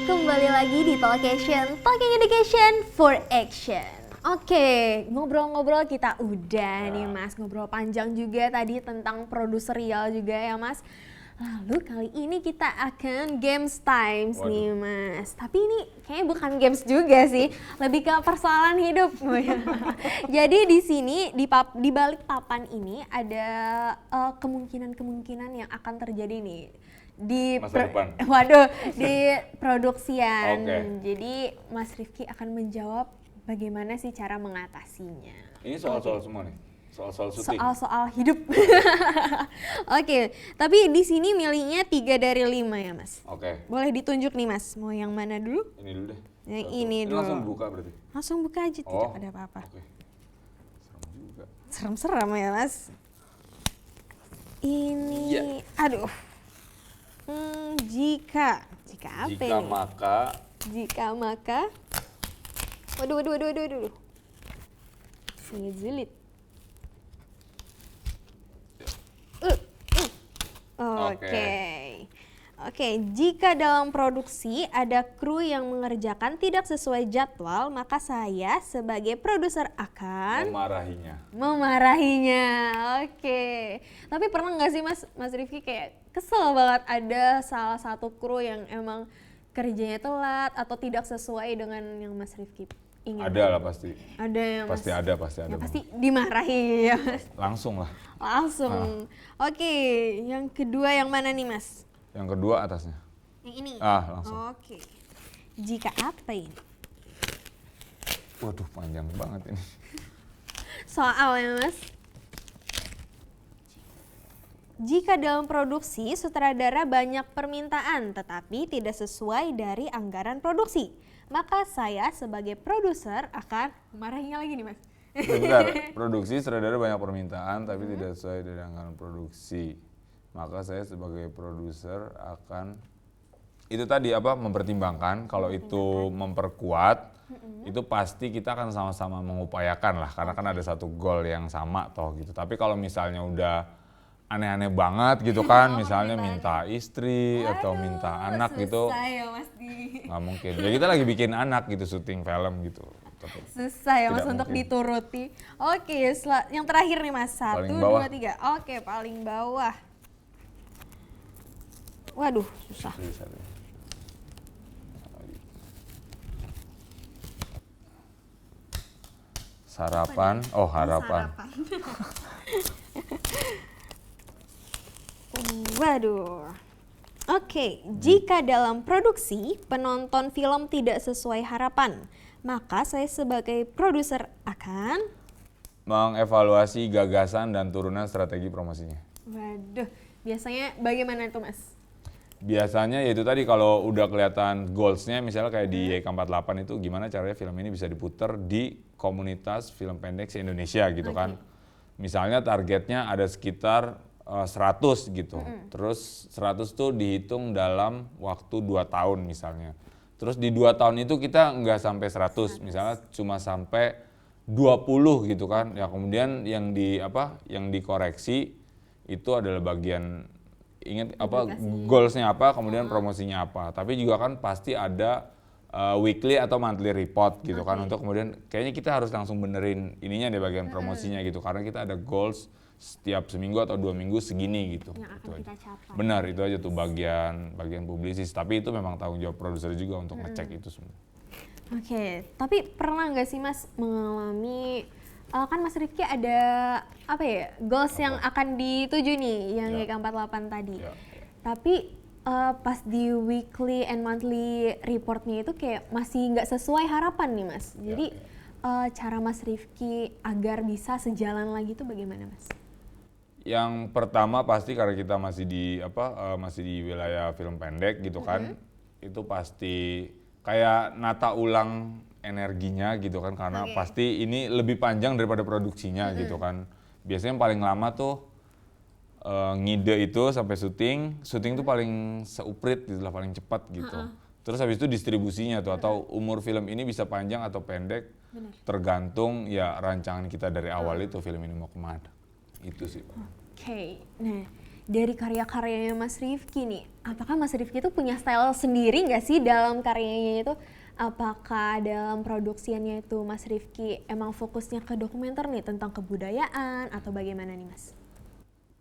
Kembali lagi di Talkation, Talking Education for Action. Oke, ngobrol-ngobrol kita udah nih Mas, ngobrol panjang juga tadi tentang produserial juga ya Mas. Lalu kali ini kita akan games times nih Mas. Tapi ini kayaknya bukan games juga sih, lebih ke persoalan hidup. Jadi di sini di balik papan ini ada kemungkinan-kemungkinan yang akan terjadi nih di masa depan. di produksian. Oke. Jadi Mas Rifki akan menjawab bagaimana sih cara mengatasinya. Ini soal-soal semua nih, soal-soal syuting. Soal-soal hidup. Oke, tapi di sini milihnya 3 dari 5 ya Mas. Oke, Boleh ditunjuk nih Mas, mau yang mana dulu? ini dulu deh. Yang Satu. ini dulu. Langsung buka berarti? Langsung buka aja, tidak ada apa-apa. Oke. Serem juga. Serem-serem ya Mas. Ini, Iya. aduh. Jika apa Jika ini? maka, Maka. Waduh. Sangat sulit. Oke, jika dalam produksi ada kru yang mengerjakan tidak sesuai jadwal, maka saya sebagai produser akan memarahinya. Oke. Tapi pernah nggak sih Mas Rifki kayak kesel banget ada salah satu kru yang emang kerjanya telat atau tidak sesuai dengan yang Mas Rifki ingin? Ada lah pasti. Ada yang Pasti Mas, ada, pasti ada. yang pasti dimarahi ya Mas. Langsung lah. Langsung. Oke, yang kedua yang mana nih Mas? Yang kedua atasnya. Yang ini? Langsung. Oke. Jika apa ini? Waduh, panjang banget ini. Soal ya Mas. Jika dalam produksi sutradara banyak permintaan tetapi tidak sesuai dari anggaran produksi, maka saya sebagai produser akan marahinya lagi nih Mas. Bentar, produksi sutradara banyak permintaan tapi tidak sesuai dari anggaran produksi. Maka saya sebagai produser akan itu tadi mempertimbangkan kalau itu memperkuat itu pasti kita akan sama-sama mengupayakan lah karena kan ada satu goal yang sama toh gitu. Tapi kalau misalnya udah aneh-aneh banget gitu kan, misalnya minta istri atau minta anak gitu, ya Mas nggak mungkin. Ya kita lagi bikin anak gitu, syuting film gitu. Susah ya Mas Tidak untuk mungkin. dituruti. Oke, yang terakhir nih Mas, 1, Paling bawah. 2, 3. Oke, paling bawah. Waduh, susah. Sarapan, harapan. Waduh. Oke, jika dalam produksi penonton film tidak sesuai harapan, maka saya sebagai produser akan Mengevaluasi gagasan dan turunan strategi promosinya. Waduh, biasanya bagaimana itu Mas? Biasanya yaitu tadi kalau udah kelihatan goals-nya misalnya kayak di YK48 itu gimana caranya film ini bisa diputar di komunitas film pendek se-Indonesia gitu kan. Misalnya targetnya ada sekitar 100 gitu. Terus 100 tuh dihitung dalam waktu 2 tahun misalnya. Terus di 2 tahun itu kita nggak sampai 100, misalnya cuma sampai 20 gitu kan. Ya kemudian yang dikoreksi itu adalah bagian ingat goalsnya apa, kemudian promosinya apa. Tapi juga kan pasti ada weekly atau monthly report gitu kan untuk kemudian kayaknya kita harus langsung benerin ininya deh bagian promosinya gitu karena kita ada goals setiap seminggu atau 2 minggu segini gitu. Yang akan kita capai. Benar, itu aja tuh bagian publisis. Tapi itu memang tanggung jawab produser juga untuk ngecek itu semua. Oke, tapi pernah nggak sih Mas mengalami kan Mas Rifki ada goals yang akan dituju nih yang YK48 tadi. Tapi pas di weekly and monthly reportnya itu kayak masih nggak sesuai harapan nih Mas. Jadi cara Mas Rifki agar bisa sejalan lagi itu bagaimana Mas? Yang pertama pasti karena kita masih di wilayah film pendek gitu kan, itu pasti kayak nata ulang energinya gitu kan karena pasti ini lebih panjang daripada produksinya gitu kan. Biasanya yang paling lama tuh ngide itu sampai syuting tuh paling seuprit gitu lah, paling cepat gitu. Terus habis itu distribusinya tuh atau umur film ini bisa panjang atau pendek tergantung ya rancangan kita dari awal itu film ini mau kemana. Itu sih. Oke, nah dari karya-karyanya Mas Rifky nih, apakah Mas Rifky itu punya style sendiri nggak sih dalam karyanya itu? Apakah dalam produksiannya itu Mas Rifky emang fokusnya ke dokumenter nih tentang kebudayaan atau bagaimana nih Mas?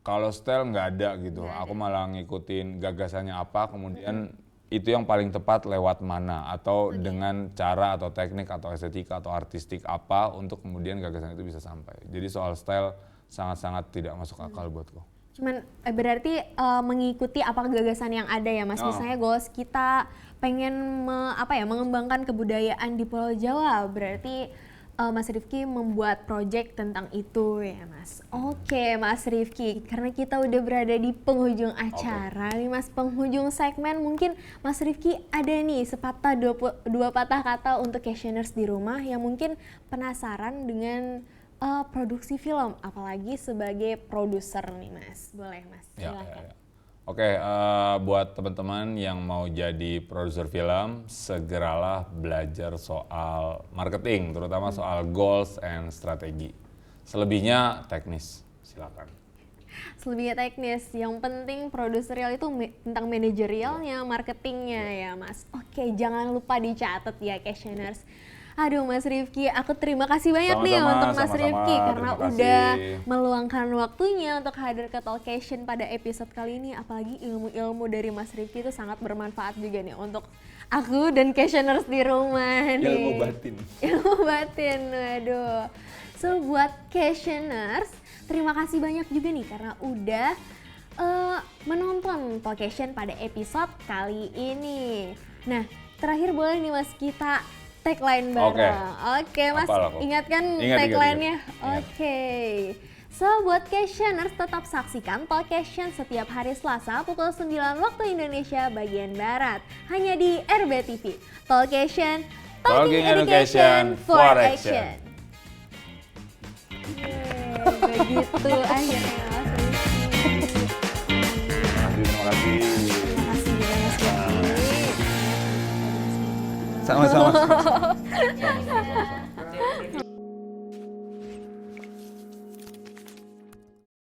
Kalau style nggak ada gitu, Nggak aku malah ngikutin gagasannya apa, kemudian itu yang paling tepat lewat mana, atau dengan cara atau teknik atau estetika atau artistik apa untuk kemudian gagasan itu bisa sampai. Jadi soal style sangat-sangat tidak masuk akal buatku. Cuman berarti mengikuti apa gagasan yang ada ya Mas. Misalnya goals kita pengen mengembangkan kebudayaan di Pulau Jawa, berarti Mas Rifky membuat project tentang itu ya Mas. Oke Mas Rifky, karena kita udah berada di penghujung acara nih Mas, penghujung segmen, mungkin Mas Rifky ada nih sepatah dua patah kata untuk questioners di rumah yang mungkin penasaran dengan produksi film, apalagi sebagai produser nih Mas. Boleh Mas, silakan. Oke, buat teman-teman yang mau jadi produser film, segeralah belajar soal marketing, terutama soal goals and strategi. Selebihnya teknis, silakan. Selebihnya teknis, yang penting produserial itu tentang manajerialnya, marketingnya ya Mas. Oke, jangan lupa dicatat ya questioners. Aduh Mas Rifky, aku terima kasih banyak nih untuk Mas Rifky karena udah meluangkan waktunya untuk hadir ke Talkation pada episode kali ini. Apalagi ilmu-ilmu dari Mas Rifky itu sangat bermanfaat juga nih untuk aku dan questioners di rumah nih. Ilmu batin. Ilmu batin, waduh. So buat questioners, terima kasih banyak juga nih karena udah menonton Talkation pada episode kali ini. Nah, terakhir boleh nih Mas kita tagline bareng. Oke Mas, ingatkan tagline-nya. Oke. So buat questioners tetap saksikan Talkation setiap hari Selasa pukul 9 waktu Indonesia bagian Barat. Hanya di RBTV. Talkation, Talking Education for Action. Begitu akhirnya Mas Rifky. Terima kasih. Terima kasih juga Mas Rifky. Sama-sama.